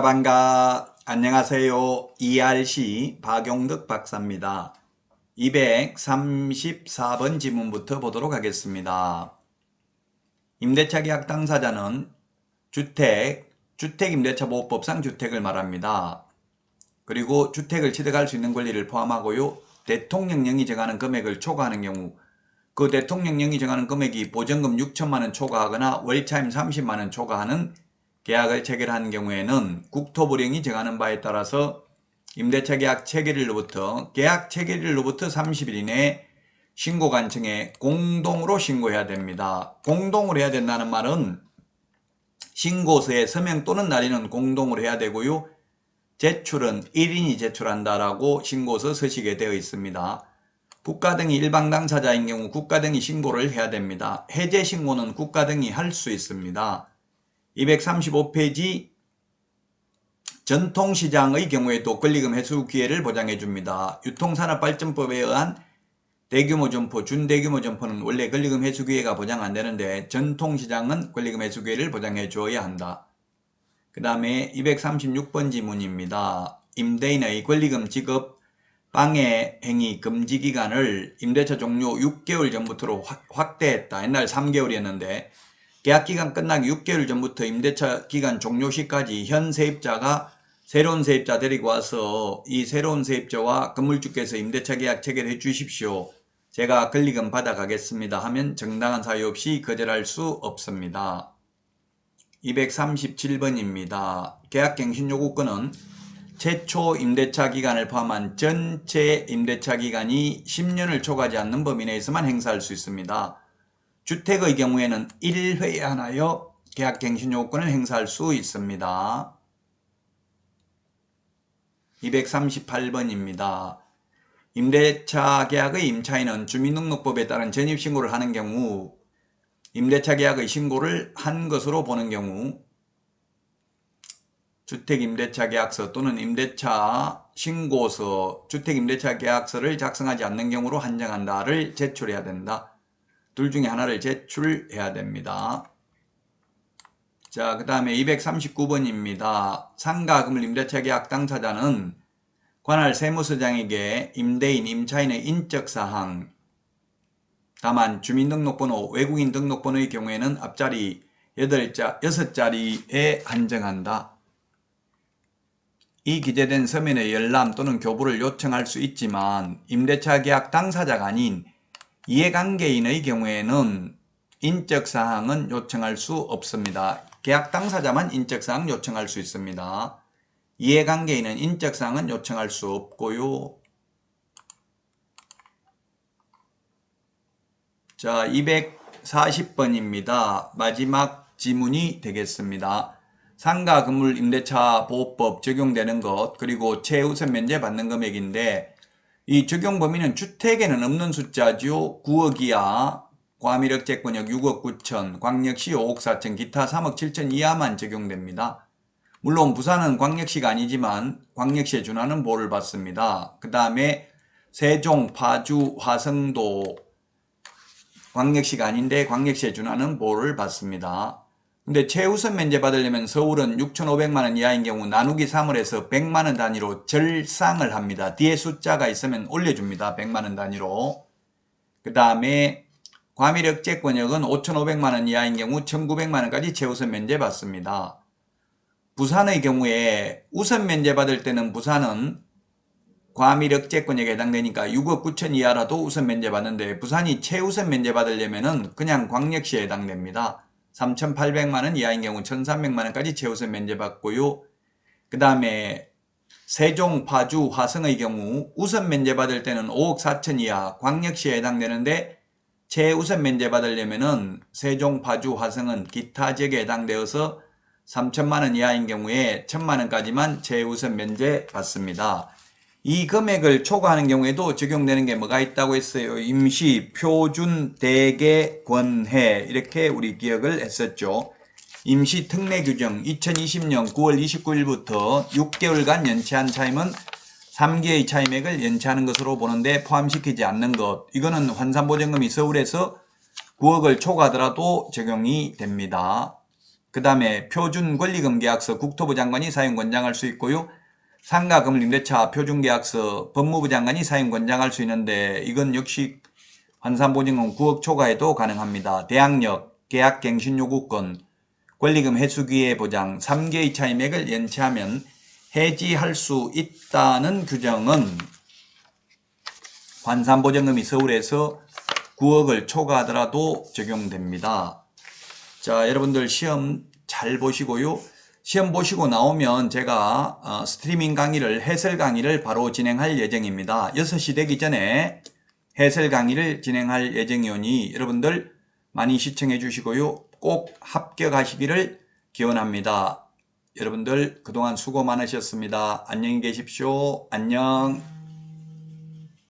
반가 안녕하세요. ERC 박용덕 박사입니다. 234번 지문부터 보도록 하겠습니다. 임대차 계약 당사자는 주택임대차보호법상 주택을 말합니다. 그리고 주택을 취득할 수 있는 권리를 포함하고요. 대통령령이 정하는 금액을 초과하는 경우 그 대통령령이 정하는 금액이 보증금 6천만원 초과하거나 월차임 30만원 초과하는 계약을 체결한 경우에는 국토부령이 정하는 바에 따라서 임대차 계약 체결일로부터 30일 이내에 신고관청에 공동으로 신고해야 됩니다. 공동으로 해야 된다는 말은 신고서에 서명 또는 날인은 공동으로 해야 되고요. 제출은 1인이 제출한다라고 신고서 서식에 되어 있습니다. 국가 등이 일방 당사자인 경우 국가 등이 신고를 해야 됩니다. 해제 신고는 국가 등이 할 수 있습니다. 235페이지 전통시장의 경우에도 권리금 회수 기회를 보장해 줍니다. 유통산업발전법에 의한 대규모 점포, 준대규모 점포는 원래 권리금 회수 기회가 보장 안 되는데 전통시장은 권리금 회수 기회를 보장해 줘야 한다. 그 다음에 236번 지문입니다. 임대인의 권리금 지급 방해 행위 금지 기간을 임대차 종료 6개월 전부터로 확대했다. 옛날 3개월이었는데 계약기간 끝나기 6개월 전부터 임대차 기간 종료 시까지 현 세입자가 새로운 세입자 데리고 와서 이 새로운 세입자와 건물주께서 임대차 계약 체결해 주십시오. 제가 권리금 받아가겠습니다 하면 정당한 사유 없이 거절할 수 없습니다. 237번입니다. 계약갱신요구권은 최초 임대차 기간을 포함한 전체 임대차 기간이 10년을 초과하지 않는 범위 내에서만 행사할 수 있습니다. 주택의 경우에는 1회에 한하여 계약갱신요구권을 행사할 수 있습니다. 238번입니다. 임대차 계약의 임차인은 주민등록법에 따른 전입신고를 하는 경우 임대차 계약의 신고를 한 것으로 보는 경우 주택임대차 계약서 또는 임대차 신고서, 주택임대차 계약서를 작성하지 않는 경우로 한정한다를 제출해야 된다. 둘 중에 하나를 제출해야 됩니다. 자, 그 다음에 239번입니다. 상가 건물 임대차 계약 당사자는 관할 세무서장에게 임대인, 임차인의 인적사항, 다만 주민등록번호, 외국인 등록번호의 경우에는 앞자리 6자리에 한정한다. 이 기재된 서면의 열람 또는 교부를 요청할 수 있지만 임대차 계약 당사자가 아닌 이해관계인의 경우에는 인적사항은 요청할 수 없습니다. 계약 당사자만 인적사항 요청할 수 있습니다. 이해관계인은 인적사항은 요청할 수 없고요. 자, 240번입니다. 마지막 지문이 되겠습니다. 상가 건물 임대차 보호법 적용되는 것 그리고 최우선 면제 받는 금액인데 이 적용 범위는 주택에는 없는 숫자죠. 9억 이하, 과밀억제권역 6억 9천, 광역시 5억 4천, 기타 3억 7천 이하만 적용됩니다. 물론 부산은 광역시가 아니지만 광역시에 준하는 보호를 받습니다. 그 다음에 세종, 파주, 화성도 광역시가 아닌데 광역시에 준하는 보호를 받습니다. 근데 최우선 면제 받으려면 서울은 6,500만원 이하인 경우 나누기 3을 해서 100만원 단위로 절상을 합니다. 뒤에 숫자가 있으면 올려줍니다. 100만원 단위로. 그 다음에 과밀억제권역은 5,500만원 이하인 경우 1,900만원까지 최우선 면제 받습니다. 부산의 경우에 우선 면제 받을 때는 부산은 과밀억제권역에 해당되니까 6억 9천 이하라도 우선 면제 받는데 부산이 최우선 면제 받으려면 그냥 광역시에 해당됩니다. 3,800만원 이하인 경우 1,300만원까지 최우선 면제받고요. 그 다음에 세종, 파주, 화성의 경우 우선 면제받을 때는 5억 4천 이하 광역시에 해당되는데 최우선 면제받으려면 세종, 파주, 화성은 기타 지역에 해당되어서 3천만원 이하인 경우에 1,000만원까지만 최우선 면제받습니다. 이 금액을 초과하는 경우에도 적용되는 게 뭐가 있다고 했어요? 임시, 표준, 대개, 권해 이렇게 우리 기억을 했었죠. 임시 특례 규정 2020년 9월 29일부터 6개월간 연체한 차임은 3개의 차임액을 연체하는 것으로 보는데 포함시키지 않는 것. 이거는 환산보증금이 서울에서 9억을 초과하더라도 적용이 됩니다. 그 다음에 표준권리금 계약서 국토부 장관이 사용 권장할 수 있고요. 상가 건물 임대차 표준계약서 법무부 장관이 사용 권장할 수 있는데 이건 역시 환산보증금 9억 초과에도 가능합니다. 대항력, 계약갱신요구권, 권리금 해수기의 보장, 3개의 차임액을 연체하면 해지할 수 있다는 규정은 환산보증금이 서울에서 9억을 초과하더라도 적용됩니다. 자, 여러분들 시험 잘 보시고요. 시험 보시고 나오면 제가 스트리밍 강의를, 해설 강의를 바로 진행할 예정입니다. 6시 되기 전에 해설 강의를 진행할 예정이오니 여러분들 많이 시청해 주시고요. 꼭 합격하시기를 기원합니다. 여러분들 그동안 수고 많으셨습니다. 안녕히 계십시오. 안녕.